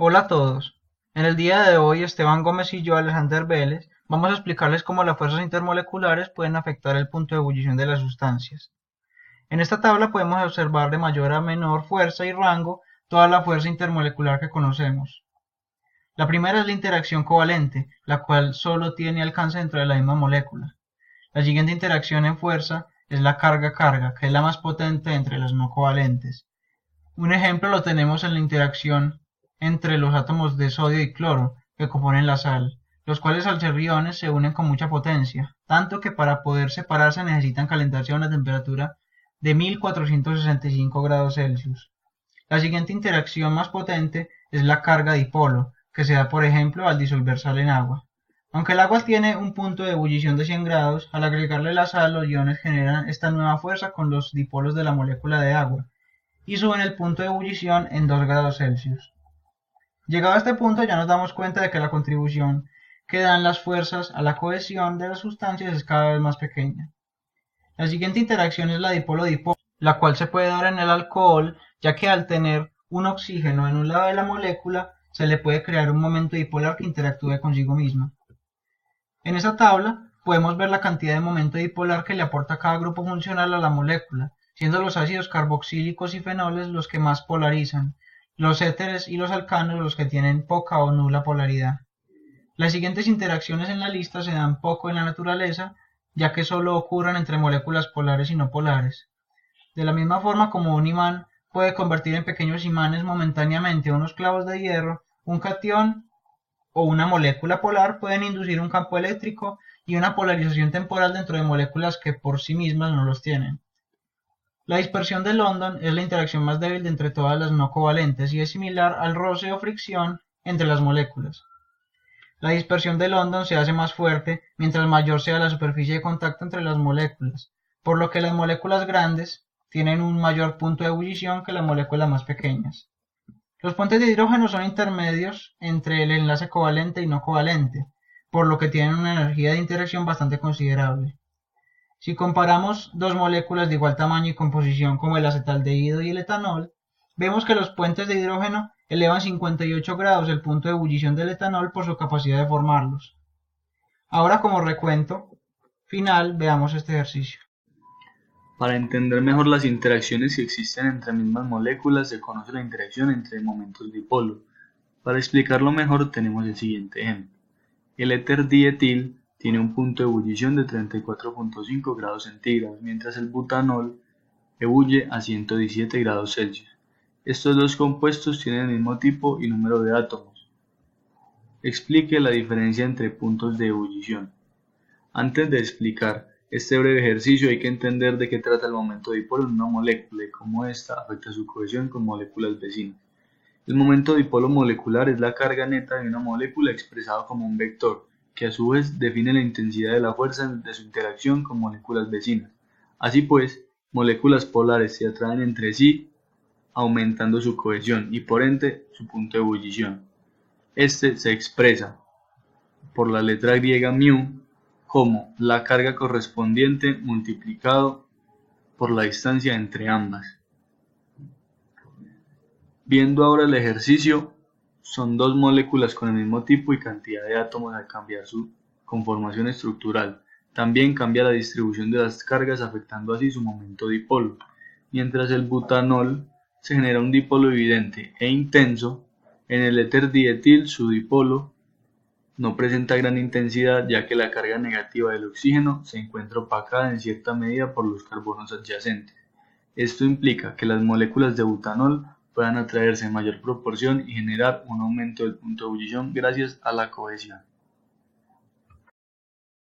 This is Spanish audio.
Hola a todos. En el día de hoy, Esteban Gómez y yo, Alexander Vélez, vamos a explicarles cómo las fuerzas intermoleculares pueden afectar el punto de ebullición de las sustancias. En esta tabla podemos observar de mayor a menor fuerza y rango toda la fuerza intermolecular que conocemos. La primera es la interacción covalente, la cual solo tiene alcance dentro de la misma molécula. La siguiente interacción en fuerza es la carga-carga, que es la más potente entre las no covalentes. Un ejemplo lo tenemos en la interacción entre los átomos de sodio y cloro, que componen la sal, los cuales al ser iones se unen con mucha potencia, tanto que para poder separarse necesitan calentarse a una temperatura de 1465 grados Celsius. La siguiente interacción más potente es la carga dipolo, que se da por ejemplo al disolver sal en agua. Aunque el agua tiene un punto de ebullición de 100 grados, al agregarle la sal los iones generan esta nueva fuerza con los dipolos de la molécula de agua, y suben el punto de ebullición en 2 grados Celsius. Llegado a este punto ya nos damos cuenta de que la contribución que dan las fuerzas a la cohesión de las sustancias es cada vez más pequeña. La siguiente interacción es la dipolo-dipolo, la cual se puede dar en el alcohol, ya que al tener un oxígeno en un lado de la molécula, se le puede crear un momento dipolar que interactúe consigo mismo. En esta tabla podemos ver la cantidad de momento dipolar que le aporta cada grupo funcional a la molécula, siendo los ácidos carboxílicos y fenoles los que más polarizan, los éteres y los alcanos los que tienen poca o nula polaridad. Las siguientes interacciones en la lista se dan poco en la naturaleza, ya que solo ocurren entre moléculas polares y no polares. De la misma forma como un imán puede convertir en pequeños imanes momentáneamente unos clavos de hierro, un catión o una molécula polar pueden inducir un campo eléctrico y una polarización temporal dentro de moléculas que por sí mismas no los tienen. La dispersión de London es la interacción más débil de entre todas las no covalentes y es similar al roce o fricción entre las moléculas. La dispersión de London se hace más fuerte mientras mayor sea la superficie de contacto entre las moléculas, por lo que las moléculas grandes tienen un mayor punto de ebullición que las moléculas más pequeñas. Los puentes de hidrógeno son intermedios entre el enlace covalente y no covalente, por lo que tienen una energía de interacción bastante considerable. Si comparamos dos moléculas de igual tamaño y composición como el acetaldehído y el etanol, vemos que los puentes de hidrógeno elevan 58 grados el punto de ebullición del etanol por su capacidad de formarlos. Ahora, como recuento final, veamos este ejercicio. Para entender mejor las interacciones que existen entre mismas moléculas se conoce la interacción entre momentos dipolo. Para explicarlo mejor tenemos el siguiente ejemplo. El éter dietil tiene un punto de ebullición de 34.5 grados centígrados, mientras el butanol ebulle a 117 grados Celsius. Estos dos compuestos tienen el mismo tipo y número de átomos. Explique la diferencia entre puntos de ebullición. Antes de explicar este breve ejercicio hay que entender de qué trata el momento dipolo en una molécula y cómo ésta afecta su cohesión con moléculas vecinas. El momento dipolo molecular es la carga neta de una molécula expresada como un vector, que a su vez define la intensidad de la fuerza de su interacción con moléculas vecinas. Así pues, moléculas polares se atraen entre sí, aumentando su cohesión y por ende su punto de ebullición. Este se expresa por la letra griega μ como la carga correspondiente multiplicado por la distancia entre ambas. Viendo ahora el ejercicio, son dos moléculas con el mismo tipo y cantidad de átomos al cambiar su conformación estructural. También cambia la distribución de las cargas afectando así su momento dipolo. Mientras el butanol se genera un dipolo evidente e intenso, en el éter dietil su dipolo no presenta gran intensidad ya que la carga negativa del oxígeno se encuentra opacada en cierta medida por los carbonos adyacentes. Esto implica que las moléculas de butanol puedan atraerse en mayor proporción y generar un aumento del punto de ebullición gracias a la cohesión.